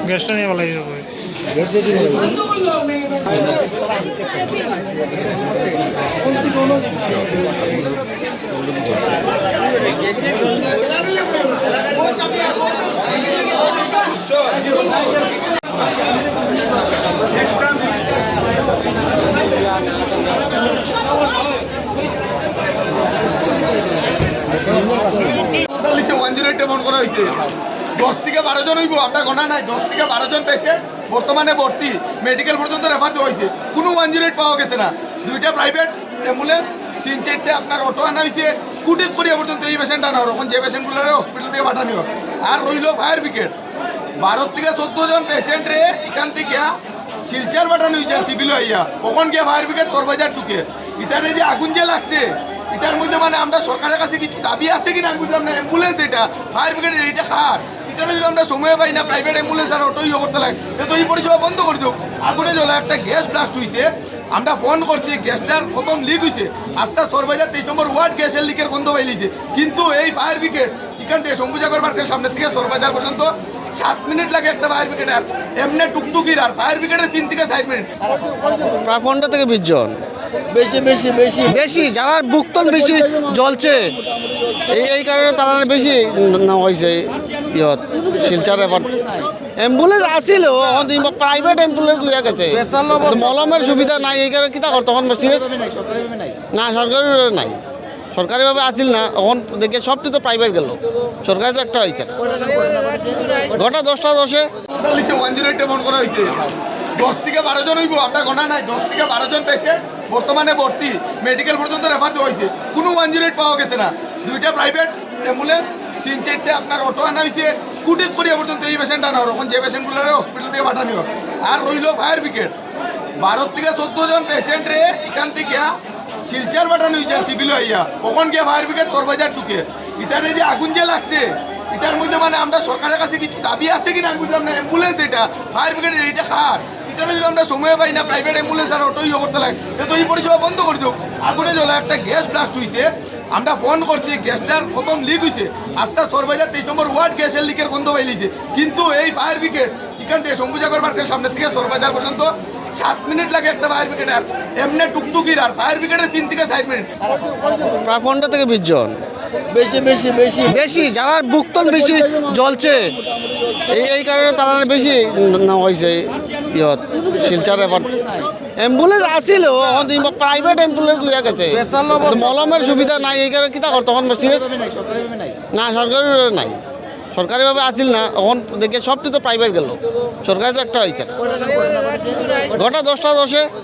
গ্যাসটা নিয়ে বলা যাবে করা হয়েছে 10 থেকে 12 জন হইব, আমরা গোনা নাই। 10 থেকে 12 জন পেশেন্ট বর্তমানে ভর্তি, মেডিকেল পর্যন্ত রেফার দেওয়া হয়েছে, কোনো 108 পাওয়া গেছে না। 2টা প্রাইভেট অ্যাম্বুলেন্স, 3-4টে আপনার অটো আনা হয়েছে, স্কুটি করিয়া পর্যন্ত এই পেশেন্ট আনা এখন যে পেশেন্টগুলো হসপিটাল থেকে পাঠানো হোক। আর রইল ফায়ার ব্রিগেড 12 থেকে 14 জন পেশেন্টরে এখান থেকে শিলচার পাঠানো হয়েছে সিভিল হইয়া, কখন গিয়ে ফায়ার ব্রিগেড সরবাজার ঢুকে। এটারে যে আগুন যে লাগছে এটার মধ্যে মানে আমরা সরকারের কাছে কিছু দাবি আছে কিনা আমি বুঝলাম না। অ্যাম্বুলেন্স এটা ফায়ার ব্রিগেডের এইটা খার, এটারে যদি আমরা সময় পাই না প্রাইভেট অ্যাম্বুলেন্স আর অটোই করতে লাগে, তো এই পরিষেবা বন্ধ করে দেব। আগুনে জ্বলা একটা গ্যাস ব্লাস্ট হয়েছে, আমরা ফোন করছি, গ্যাসটার প্রথম লিক হয়েছে, আস্তে সরবাজার 23 নম্বর ওয়ার্ড গ্যাসের লিকের গন্ধ পাইলিছে। কিন্তু এই ফায়ার ব্রিগেড এখান থেকে শম্ভুজাগর পার্কের সামনে থেকে সরবাজার পর্যন্ত 7 মিনিট লাগে একটা ফায়ার ব্রিগেড, আর এমনি টুকটুকির আর ফায়ার ব্রিগেডের 3 থেকে 4 মিনিট। প্রায় 15 থেকে 20 জন বেশি যারা বুকতল বেশি জ্বলছে, এই কারণে তারা বেশি হয়েছে। শিলচার এবার অ্যাম্বুলেন্স আছিল, প্রাইভেট অ্যাম্বুলেন্স লিয়া গেছে, মলমের সুবিধা নাই, এই কারণে কিতা কর তখন না সরকারি নাই, সরকারিভাবে আছিল না, এখন দেখে সবটি তো প্রাইভেট গেল, সরকারি তো একটা হয়েছে। ঘটা 10টা 10-এ 108 ফোন করা হয়েছে, 10 থেকে 12 জন হইব, আমরা গোনা নাই। 10 থেকে 12 জন পেশেন্ট বর্তমানে ভর্তি, মেডিকেল পর্যন্ত রেফার দেওয়া হয়েছে, কোনো 108 পাওয়া গেছে না। 2টা প্রাইভেট অ্যাম্বুলেন্স, 3-4টে আপনার অটো আনা হয়েছে, স্কুটি করিয়া পর্যন্ত এই পেশেন্ট আনা এখন যে পেশেন্টগুলো হসপিটাল থেকে পাঠানো হোক। আর রইল ফায়ার ব্রিগেড 12 থেকে 14 জন পেশেন্টরে এখান থেকে শিলচার পাঠানো হয়েছে সিভিল হইয়া, কখন গিয়ে ফায়ার ব্রিগেড সরবাজার ঢুকে। এটারে যে আগুন যে লাগছে এটার মধ্যে মানে আমরা সরকারের কাছে কিছু দাবি আছে কিনা আমি বুঝলাম না। অ্যাম্বুলেন্স এটা ফায়ার ব্রিগেডের এইটা খার, এটারে যদি আমরা সময় পাই না প্রাইভেট অ্যাম্বুলেন্স আর অটোই করতে লাগে, তো এই পরিষেবা বন্ধ করে দেব। আগুনে জ্বলা একটা গ্যাস ব্লাস্ট হয়েছে, আমরা ফোন করছি, গ্যাসটার প্রথম লিক হয়েছে, আস্তে সরবাজার 23 নম্বর ওয়ার্ড গ্যাসের লিকের গন্ধ পাইলিছে। কিন্তু এই ফায়ার ব্রিগেড এখান থেকে শম্ভুজাগর পার্কের সামনে থেকে সরবাজার পর্যন্ত 7 মিনিট লাগে একটা ফায়ার ব্রিগেড, আর এমনি টুকটুকির আর ফায়ার ব্রিগেডের 3 থেকে 4 মিনিট। প্রায় 15 থেকে 20 জন বেশি যারা বুকতল বেশি জ্বলছে, এই কারণে তারা বেশি হয়েছে। শিলচার এবার অ্যাম্বুলেন্স আছিল, প্রাইভেট অ্যাম্বুলেন্স লিয়া গেছে, মলমের সুবিধা নাই, এই কারণে কিতা কর তখন না সরকারি নাই, সরকারিভাবে আছিল না, এখন দেখে সবটি তো প্রাইভেট গেল, সরকারি তো একটা হয়েছে। ঘটা 10টা 10-এ